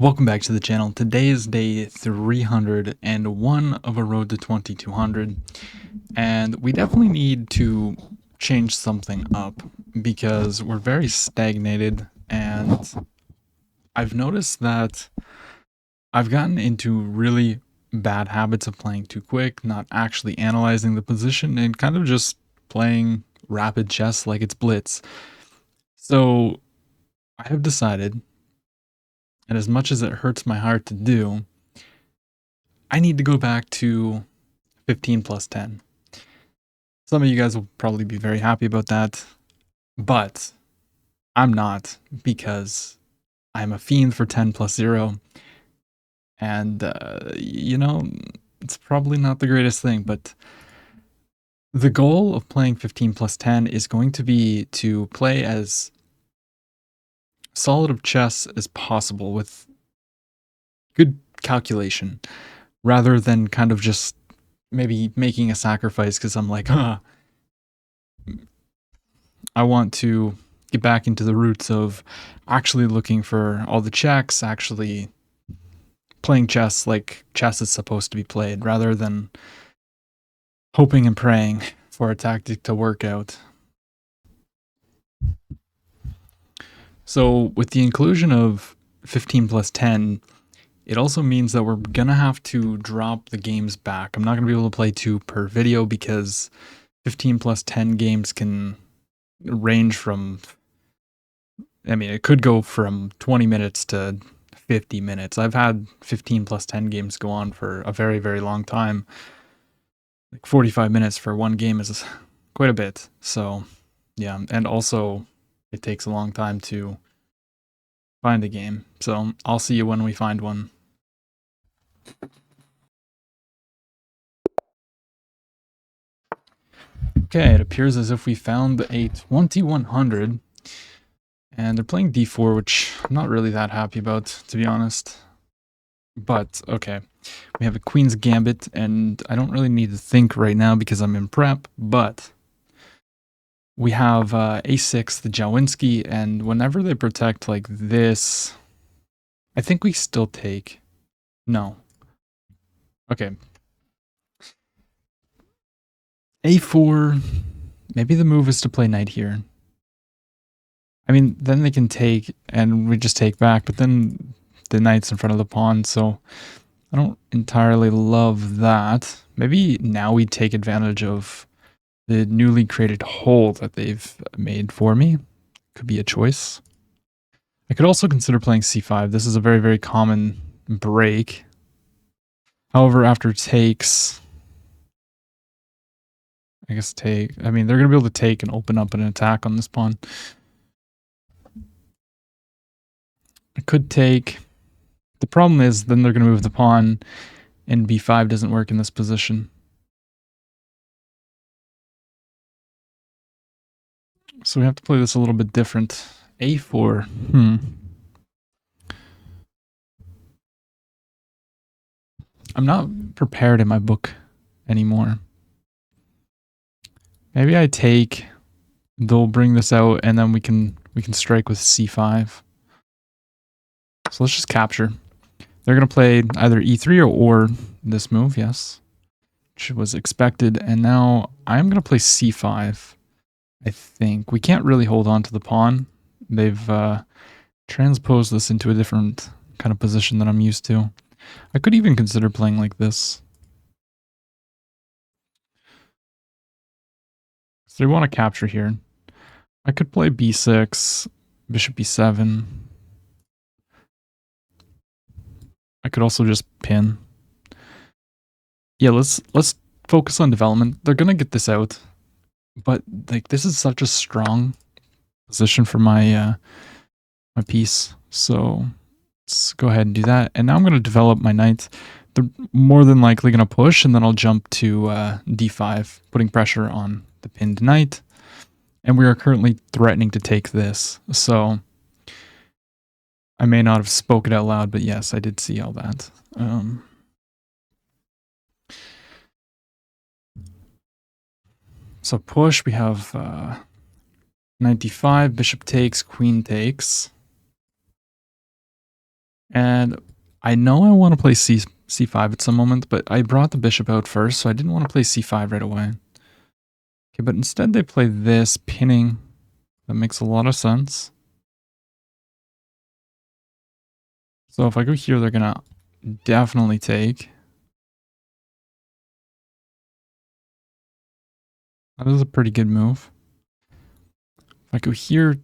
Welcome back to the channel. Today is day 301 of a road to 2200, and we definitely need to change something up because we're very stagnated, and I've noticed that I've gotten into really bad habits of playing too quick, not actually analyzing the position, and kind of just playing rapid chess like it's blitz. So I have decided, and as much as it hurts my heart to do, I need to go back to 15 plus 10. Some of you guys will probably be very happy about that, but I'm not, because I'm a fiend for 10 plus 0. And, it's probably not the greatest thing, but the goal of playing 15 plus 10 is going to be to play as solid of chess as possible with good calculation, rather than kind of just maybe making a sacrifice because I'm like, I want to get back into the roots of actually looking for all the checks, actually playing chess like chess is supposed to be played, rather than hoping and praying for a tactic to work out. So, with the inclusion of 15 plus 10, it also means that we're gonna have to drop the games back. I'm not gonna be able to play 2 per video because 15 plus 10 games can range from, it could go from 20 minutes to 50 minutes. I've had 15 plus 10 games go on for a very, very long time. Like 45 minutes for one game is quite a bit. So, yeah. And also, it takes a long time to find a game. So, I'll see you when we find one. Okay, it appears as if we found a 2100. And they're playing d4, which I'm not really that happy about, to be honest. But, okay. We have a Queen's Gambit, and I don't really need to think right now because I'm in prep, but we have a6, the Jawinski, and whenever they protect like this, I think we still take. No. Okay. a4, maybe the move is to play knight here. I mean, then they can take, and we just take back, but then the knight's in front of the pawn, so I don't entirely love that. Maybe now we take advantage of the newly created hole that they've made for me. Could be a choice. I could also consider playing c5. This is a very, very common break. However, after takes, I guess take, they're going to be able to take and open up an attack on this pawn. I could take. The problem is then they're going to move the pawn, and b5 doesn't work in this position. So we have to play this a little bit different. a4. I'm not prepared in my book anymore. Maybe I take. They'll bring this out, and then we can strike with c5. So let's just capture. They're going to play either e3 or this move, yes, which was expected. And now I'm going to play c5. I think we can't really hold on to the pawn. They've transposed this into a different kind of position that I'm used to. I could even consider playing like this. So they want to capture here. I could play b6, bishop b7. I could also just pin. Yeah, let's focus on development. They're gonna get this out, but like this is such a strong position for my my piece. So let's go ahead and do that. And now I'm gonna develop my knight. They're more than likely gonna push, and then I'll jump to d5, putting pressure on the pinned knight. And we are currently threatening to take this. So I may not have spoken out loud, but yes, I did see all that. So push, we have 95, bishop takes, queen takes. And I know I want to play c5 at some moment, but I brought the bishop out first, so I didn't want to play c5 right away. Okay, but instead they play this, pinning. That makes a lot of sense. So if I go here, they're going to definitely take. That is a pretty good move. If I go here,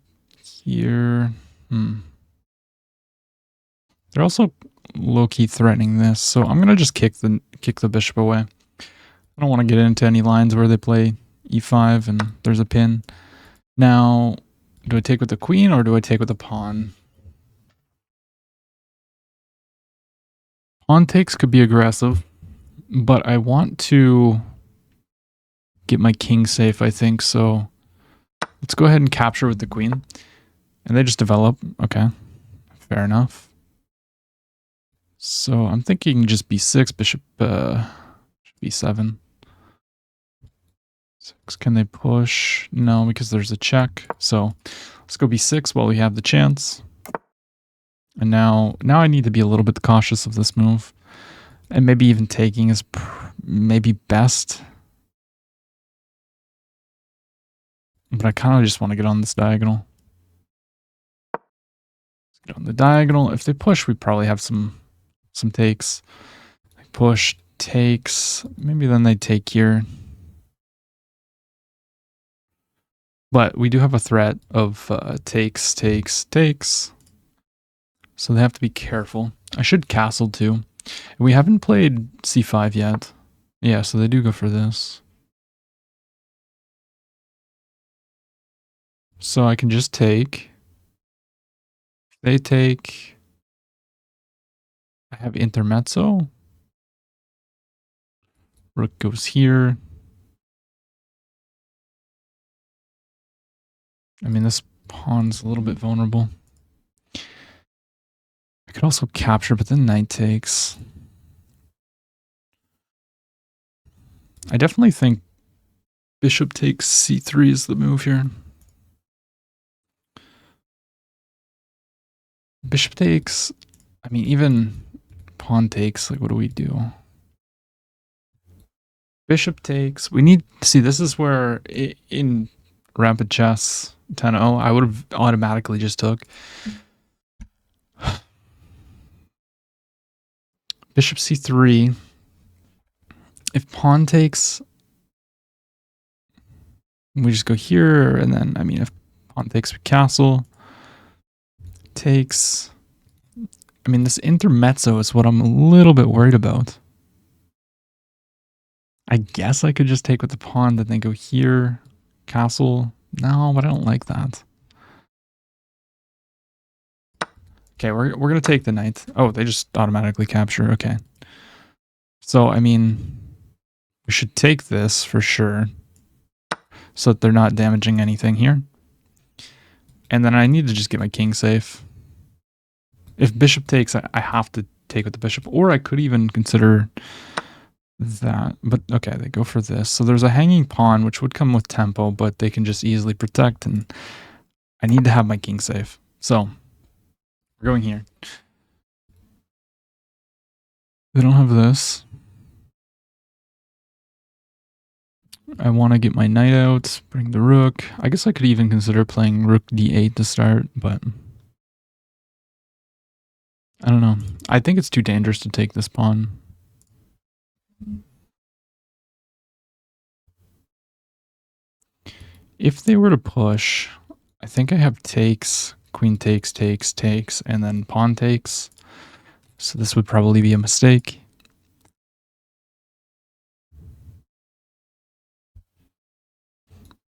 They're also low-key threatening this, so I'm gonna just kick the bishop away. I don't want to get into any lines where they play e5 and there's a pin. Now, do I take with the queen or do I take with the pawn? Pawn takes could be aggressive, but I want to get my king safe, I think, so let's go ahead and capture with the queen. And they just develop. Okay, fair enough. So I'm thinking just b6, bishop b7. 6. Can they push? No, because there's a check. So let's go b6 while we have the chance. And now I need to be a little bit cautious of this move. And maybe even taking is maybe best. But I kind of just want to get on this diagonal. Let's get on the diagonal. If they push, we probably have some takes. Like push, takes. Maybe then they take here. But we do have a threat of takes. So they have to be careful. I should castle too. We haven't played c5 yet. Yeah, so they do go for this. So I can just take. They take. I have intermezzo. Rook goes here. I mean, this pawn's a little bit vulnerable. I could also capture, but then knight takes. I definitely think bishop takes c3 is the move here. Bishop takes. I mean, even pawn takes. Like, what do we do? Bishop takes. We need to see. This is where in rapid chess 10-0, I would have automatically just took. Bishop c3. If pawn takes, we just go here, and then, I mean, if pawn takes, we castle. Takes. I mean, this intermezzo is what I'm a little bit worried about. I guess I could just take with the pawn, then they go here, castle. No, but I don't like that. Okay, we're gonna take the knight. Oh, they just automatically capture. Okay. So, I mean, we should take this for sure, so that they're not damaging anything here. And then I need to just get my king safe. If bishop takes, I have to take with the bishop, or I could even consider that. But okay, they go for this. So there's a hanging pawn, which would come with tempo, but they can just easily protect, and I need to have my king safe. So we're going here. They don't have this. I want to get my knight out, bring the rook. I guess I could even consider playing rook d8 to start, but I don't know. I think it's too dangerous to take this pawn. If they were to push, I think I have takes, queen takes, and then pawn takes. So this would probably be a mistake.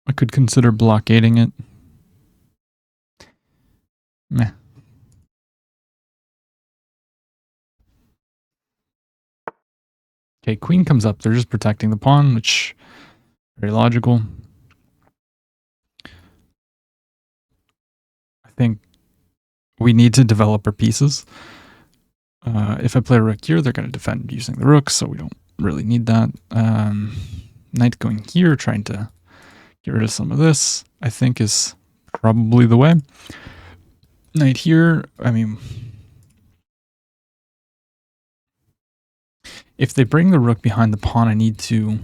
I could consider blockading it. Meh. Okay, queen comes up. They're just protecting the pawn, which is very logical. I think we need to develop our pieces. If I play a rook here, they're going to defend using the rook, so we don't really need that. Knight going here, trying to get rid of some of this, I think is probably the way. Knight here, I mean, If they bring the rook behind the pawn, I need to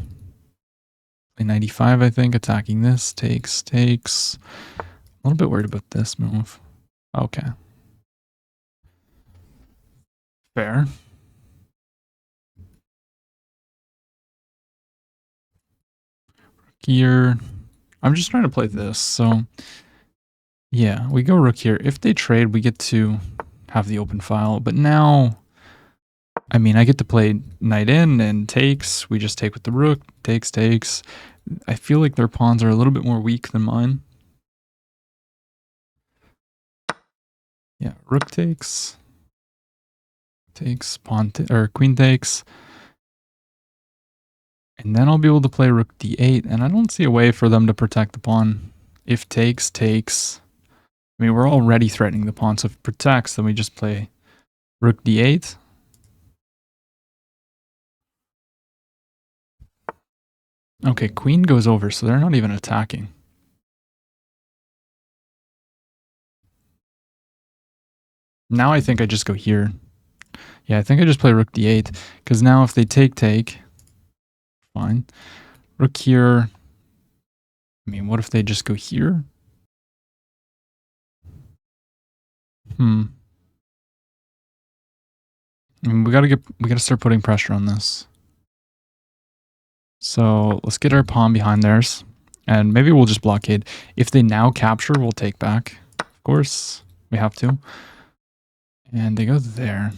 play 95, I think. Attacking this takes. A little bit worried about this move. Okay. Fair. Here. I'm just trying to play this, so yeah, we go rook here. If they trade, we get to have the open file, but now, I mean, I get to play knight in and takes. We just take with the rook, takes. I feel like their pawns are a little bit more weak than mine. Yeah, rook takes, pawn or queen takes. And then I'll be able to play rook d8, and I don't see a way for them to protect the pawn. If takes. I mean, we're already threatening the pawn, so if it protects, then we just play rook d8. Okay, queen goes over, so they're not even attacking. Now I think I just go here. Yeah, I think I just play rook d8, because now if they take, fine. Rook here. I mean, what if they just go here? I mean, we gotta start putting pressure on this. So let's get our pawn behind theirs, and maybe we'll just blockade. If they now capture, we'll take back. Of course, we have to. And they go there.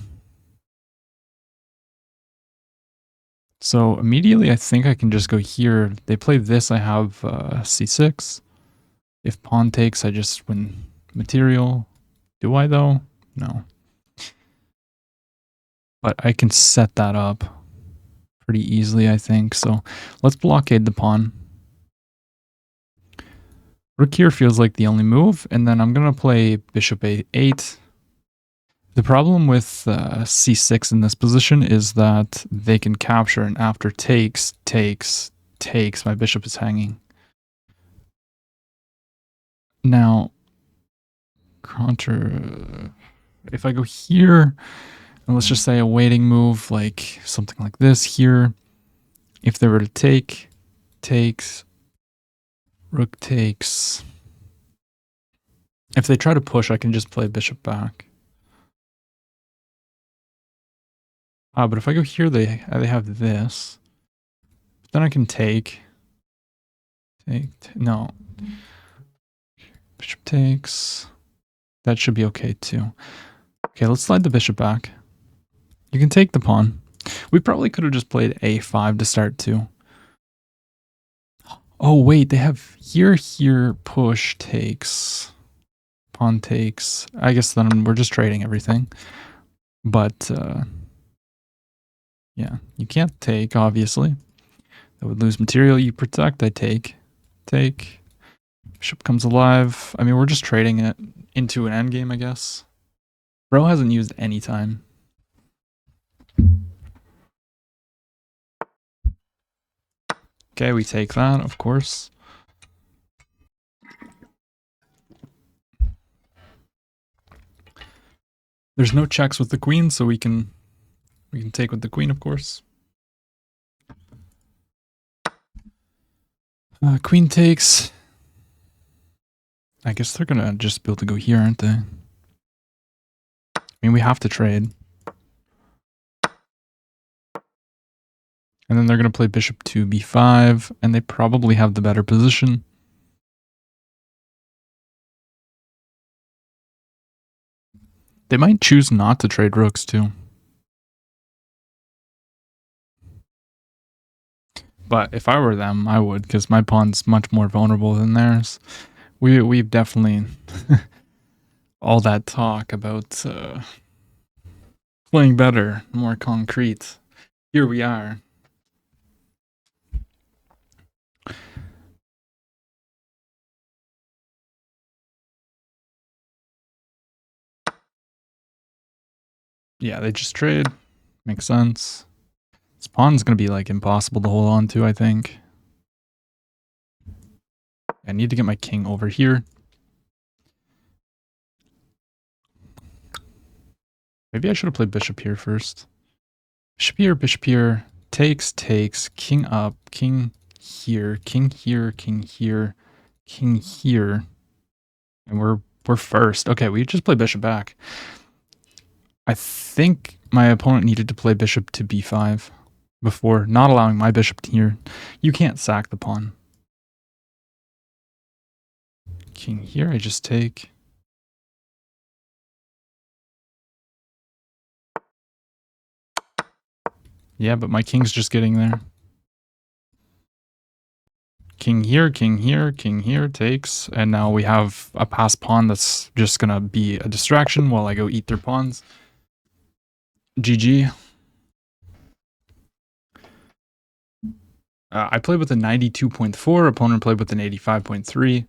So immediately, I think I can just go here. They play this, I have c6. If pawn takes, I just win material. Do I, though? No. But I can set that up pretty easily, I think. So let's blockade the pawn. Rook here feels like the only move, and then I'm going to play bishop a8. The problem with c6 in this position is that they can capture, and after takes, my bishop is hanging. Now, if I go here, and let's just say a waiting move, like something like this here, if they were to takes, rook takes. If they try to push, I can just play bishop back. But if I go here, they have this. Then I can take. No. Bishop takes. That should be okay too. Okay, let's slide the bishop back. You can take the pawn. We probably could have just played a5 to start too. Oh wait, they have here, push, takes. Pawn takes. I guess then we're just trading everything. But yeah, you can't take, obviously. That would lose material. You protect, I take. Bishop comes alive. I mean, we're just trading it into an endgame, I guess. Bro hasn't used any time. Okay, we take that, of course. There's no checks with the queen, so we can take with the queen, of course. Queen takes. I guess they're gonna just be able to go here, aren't they? I mean, we have to trade. And then they're gonna play bishop to b5, and they probably have the better position. They might choose not to trade rooks too. But if I were them, I would, because my pawn's much more vulnerable than theirs. We've definitely all that talk about playing better, more concrete. Here we are. Yeah, they just trade. Makes sense. This pawn's gonna be like impossible to hold on to, I think. I need to get my king over here. Maybe I should have played bishop here first. Bishop here, takes, king up, king here, king here, king here, king here. And we're first. Okay, we just play bishop back. I think my opponent needed to play bishop to b5 before not allowing my bishop to here. You can't sack the pawn. King here, I just take. Yeah, but my king's just getting there. King here, king here, king here, takes. And now we have a passed pawn that's just going to be a distraction while I go eat their pawns. GG. I played with a 92.4, opponent played with an 85.3.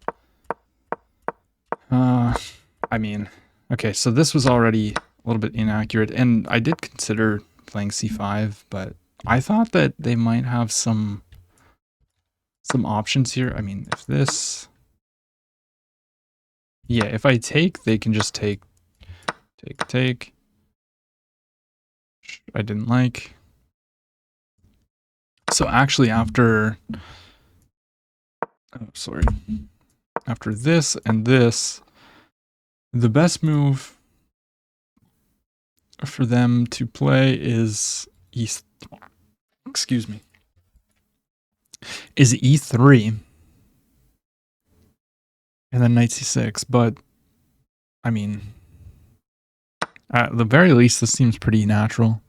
I mean, okay, so this was already a little bit inaccurate, and I did consider playing c5, but I thought that they might have some options here. I mean, if this... Yeah, if I take, they can just take. I didn't like. So actually after... Oh, sorry. After this and this, the best move for them to play is excuse me, is e3 and then knight c6. But I mean, at the very least, this seems pretty natural.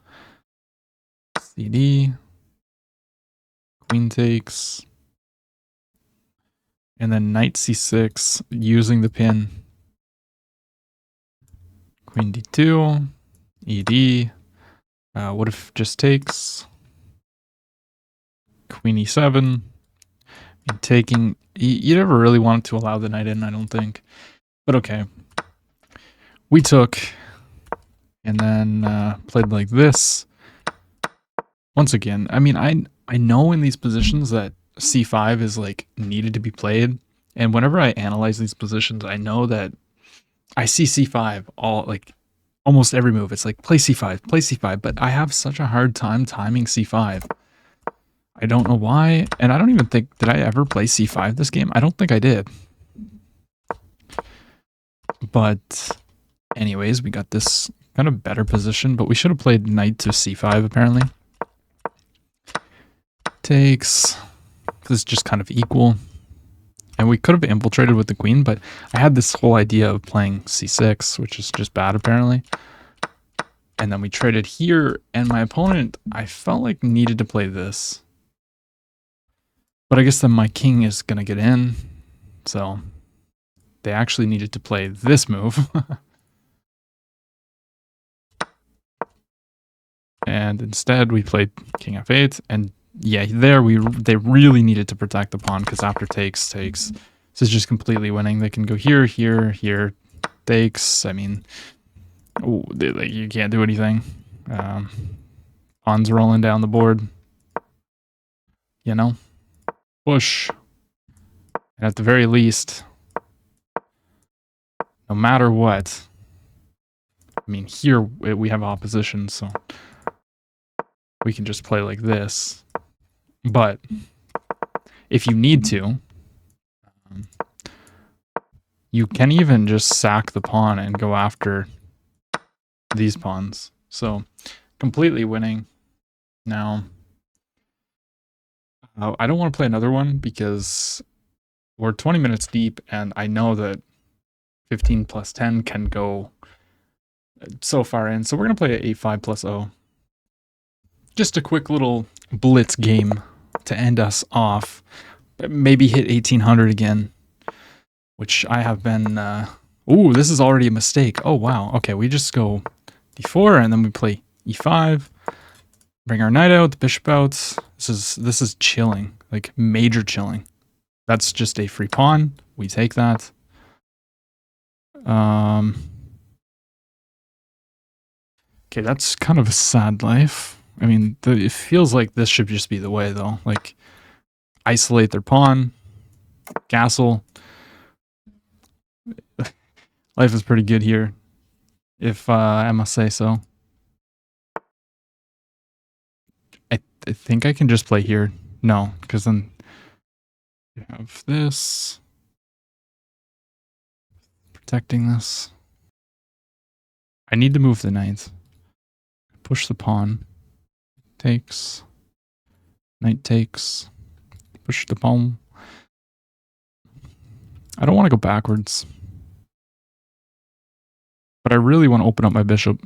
CD, queen takes, and then knight c6 using the pin. Queen d2, ed. What if just takes? Queen e7. And taking. You never really wanted to allow the knight in, I don't think. But okay. We took, and then played like this. Once again, I mean, I know in these positions that c5 is like needed to be played, and whenever I analyze these positions, I know that I see c5 almost every move. It's like play c5, but I have such a hard time timing c5. I don't know why, and I don't even think, did I ever play c5 this game? I don't think I did. But anyways, we got this kind of better position, but we should have played knight to c5 apparently. Takes. This is just kind of equal. And we could have infiltrated with the queen, but I had this whole idea of playing c6, which is just bad apparently. And then we traded here, and my opponent, I felt like needed to play this. But I guess then my king is going to get in, so they actually needed to play this move. And instead we played king f8, and yeah, there they really needed to protect the pawn, because after takes, this is just completely winning. They can go here, here, takes. I mean, you can't do anything. Pawns rolling down the board, you know? Push. And at the very least, no matter what, I mean, here we have opposition, so we can just play like this. But if you need to, you can even just sack the pawn and go after these pawns. So completely winning. Now, I don't want to play another one because we're 20 minutes deep, and I know that 15 plus 10 can go so far in. So we're going to play a 5 plus 0. Just a quick little blitz game to end us off. Maybe hit 1800 again, which I have been... Ooh, this is already a mistake. Oh, wow. Okay, we just go d4, and then we play e5. Bring our knight out, the bishop out. This is chilling, like major chilling. That's just a free pawn. We take that. Okay, that's kind of a sad life. I mean, it feels like this should just be the way, though. Like, isolate their pawn, castle. Life is pretty good here, if I must say so. think I can just play here. No, because then you have this. Protecting this. I need to move the knight. Push the pawn. Takes. Knight takes. Push the pawn. I don't want to go backwards. But I really want to open up my bishop.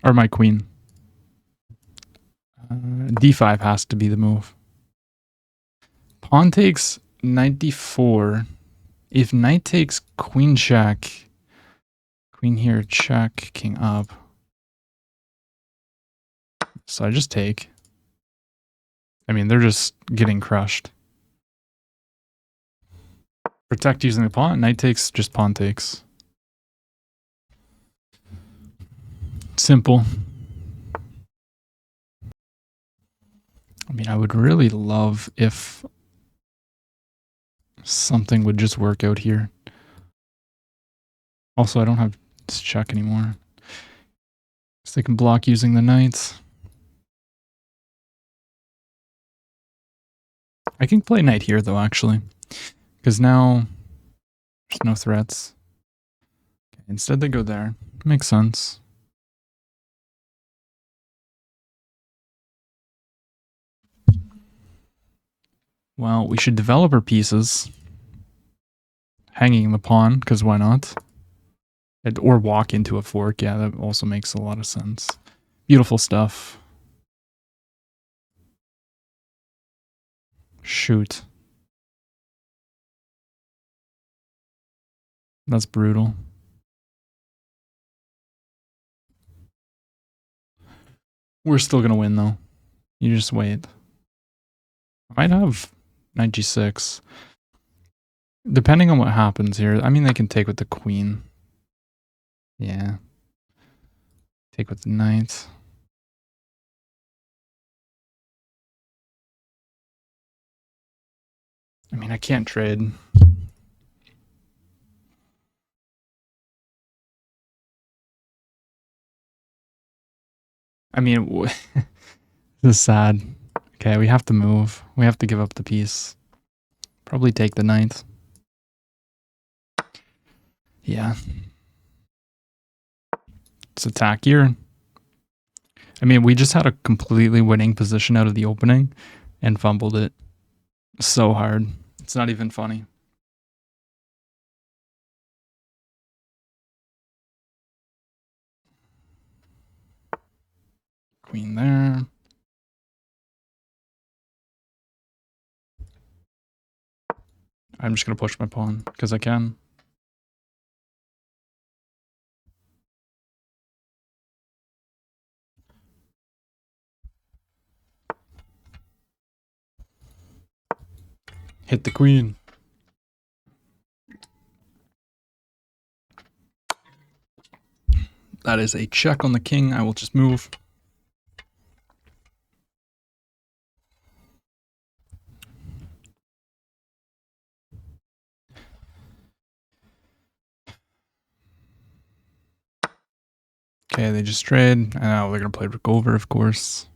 Or my queen. D5 has to be the move. Pawn takes 94. If knight takes queen check. Queen here, check, king up. So I just take. I mean, they're just getting crushed. Protect using the pawn. Knight takes, just pawn takes. Simple. I mean, I would really love if something would just work out here. Also, I don't have this check anymore. So they can block using the knights. I can play knight here, though, actually. Because now there's no threats. Okay, instead, they go there. Makes sense. Well, we should develop our pieces. Hanging the pawn, because why not? Or walk into a fork. Yeah, that also makes a lot of sense. Beautiful stuff. Shoot. That's brutal. We're still going to win, though. You just wait. I might have knight g6. Depending on what happens here. I mean, they can take with the queen. Yeah. Take with the knight. I mean, I can't trade. I mean, this is sad. Okay, we have to move. We have to give up the piece. Probably take the knight. Yeah. It's attack here. I mean, we just had a completely winning position out of the opening and fumbled it so hard. It's not even funny. Queen there. I'm just going to push my pawn because I can. Hit the queen. That is a check on the king. I will just move. Okay, they just trade. And now they're going to play rook over, of course.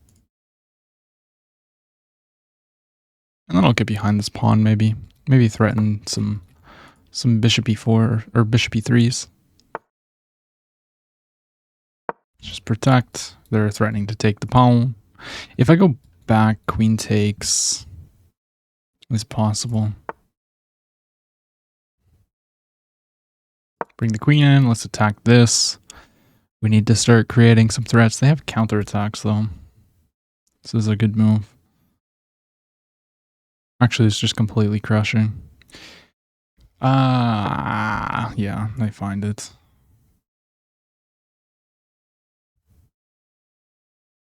And then I'll get behind this pawn, maybe. Maybe threaten some bishop e4 or bishop e3s. Just protect. They're threatening to take the pawn. If I go back, queen takes is possible. Bring the queen in. Let's attack this. We need to start creating some threats. They have counterattacks, though. This is a good move. Actually, it's just completely crushing. Yeah, they find it.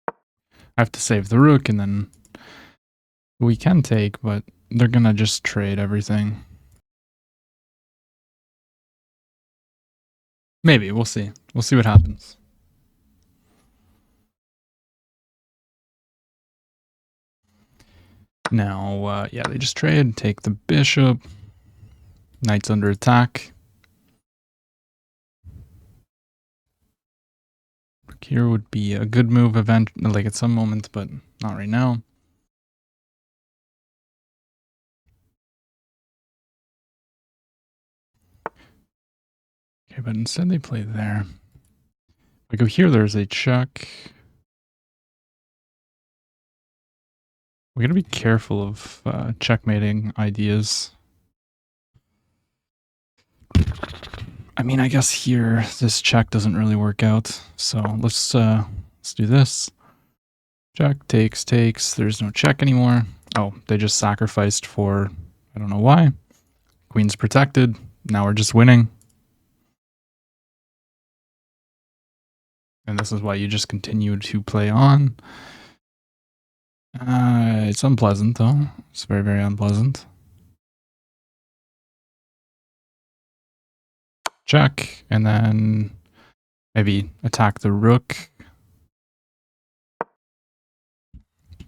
I have to save the rook, and then we can take, but they're gonna just trade everything. Maybe, we'll see. We'll see what happens. Now, yeah, they just trade, take the bishop. Knight's under attack. Here would be a good move like at some moment, but not right now. Okay, but instead they play there. If I go here, there's a check. We gotta be careful of checkmating ideas. I mean, I guess here this check doesn't really work out. So let's do this. Check, takes. There's no check anymore. Oh, they just sacrificed for, I don't know why. Queen's protected. Now we're just winning. And this is why you just continue to play on. It's unpleasant though. It's very, very unpleasant. Check, and then maybe attack the rook.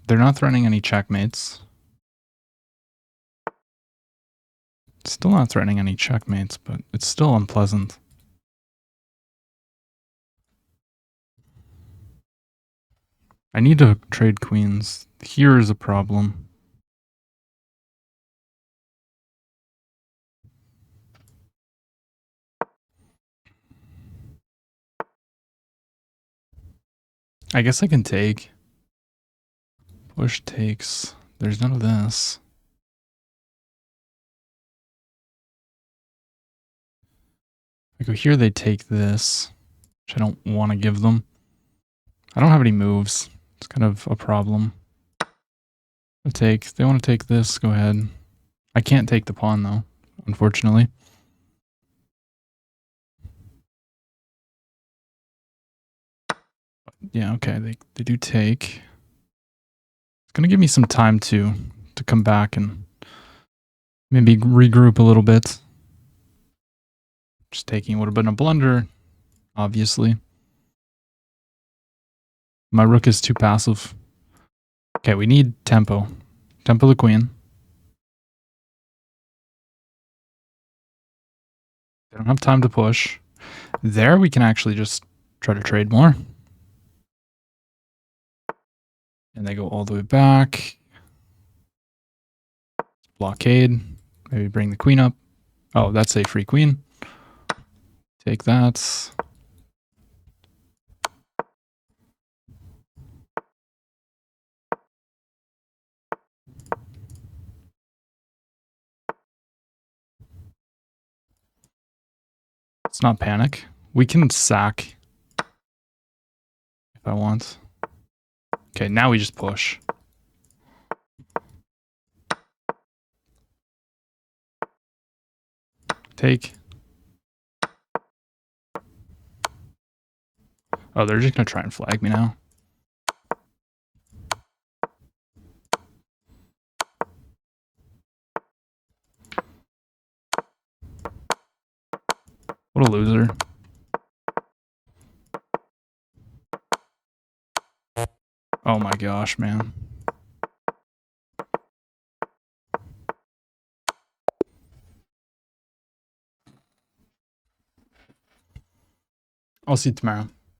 They're not threatening any checkmates. Still not threatening any checkmates, but it's still unpleasant. I need to trade queens. Here is a problem. I guess I can take. Push takes. There's none of this. I go here, they take this, which I don't want to give them. I don't have any moves. It's kind of a problem. They want to take this, go ahead. I can't take the pawn though, unfortunately. Yeah, okay, they do take. It's gonna give me some time to come back and maybe regroup a little bit. Just taking would have been a blunder, obviously. My rook is too passive. Okay, we need tempo. Tempo the queen. They don't have time to push. There we can actually just try to trade more. And they go all the way back. Blockade. Maybe bring the queen up. Oh, that's a free queen. Take that. Let's not panic. We can sack if I want. Okay, now we just push. Take. Oh, they're just gonna try and flag me now. What a loser. Oh my gosh, man. I'll see you tomorrow.